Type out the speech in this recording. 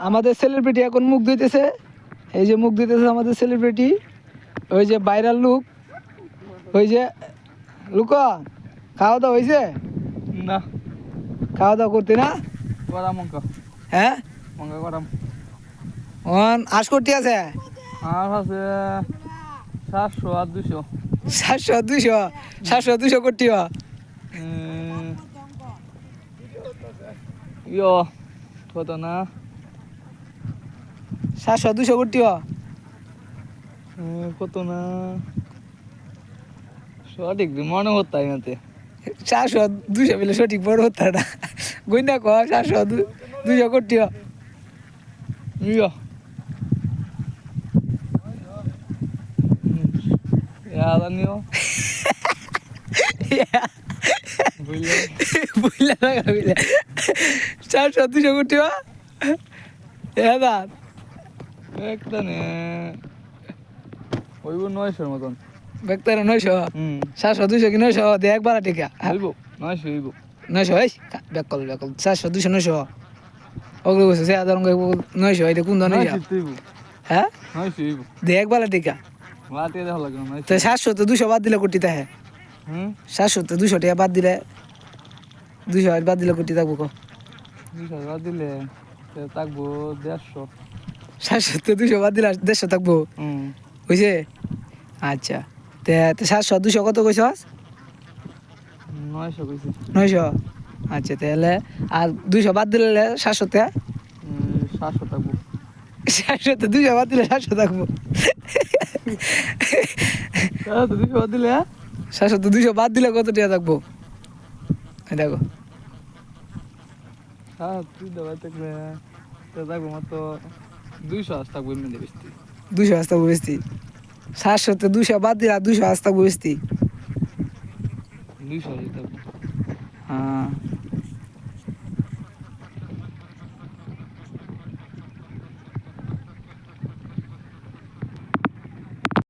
আমাদের সেলিব্রিটি এখন মুখ দিতেছে, এই যে মুখ দিতেছে আমাদের সেলিব্রিটি, ওই যে ভাইরাল লুক, ওই যে লুকা খাওয়া দাওয়া হয়েছে না খাওয়া দাওয়া করতে না করাম অঙ্ক হ্যাঁ অঙ্ক করাম আশ করতে আছে আর আছে 700 আর 200 700 200 করতে ইয়ো কত না 700 200 করতে কত না সঠিক মনে হতাই নাতে 700 200 মিলে সঠিক বড় হতো না গুইনা ক 700 200 করতে ইয়ো याद नहीं हो বুঝলে 700 200 করতে দাদা একটা নে ওইব 900 মতন বেক্তারে 900 700 200 কি 900 দে একবার টিকা হইব 900 হইব 900 এই বেকল 700 200 900 ওগুলো বসে সে আদার 900 এটা কোন ধরনের হ্যাঁ 900 হইব দে একবার টিকা বাতে দেখ লাগলো তো 700 তো 200 বাদ দিলে কোটি তাহে 700 তো 200 টাকা বাদ দিলে 200 বাদ দিলে কোটি থাকবো কো 200 বাদ দিলে থাকবো 150 700 তো 200 বাদ দিলে 150 থাকবো বুঝছে আচ্ছা তে 700 200 কত কইছস 900 কইছি 900 আচ্ছা তাহলে আর 200 বাদ দিলে 700 তে 700 থাকবো 700 তো 200 বাদ দিলে 700 থাকবো 200 বাদ দিলে 700 তো 200 বাদ দিলে কত টাকা থাকবো দেখো হ্যাঁ তুই দাও থাকলে তো থাকবো মাত্র 200 থাকবো এমনি বেশি 200 আসতে বুঝতি 700 তো 200 বাদ দিলে 200 আসতে বুঝতি 200 থাকবো হ্যাঁ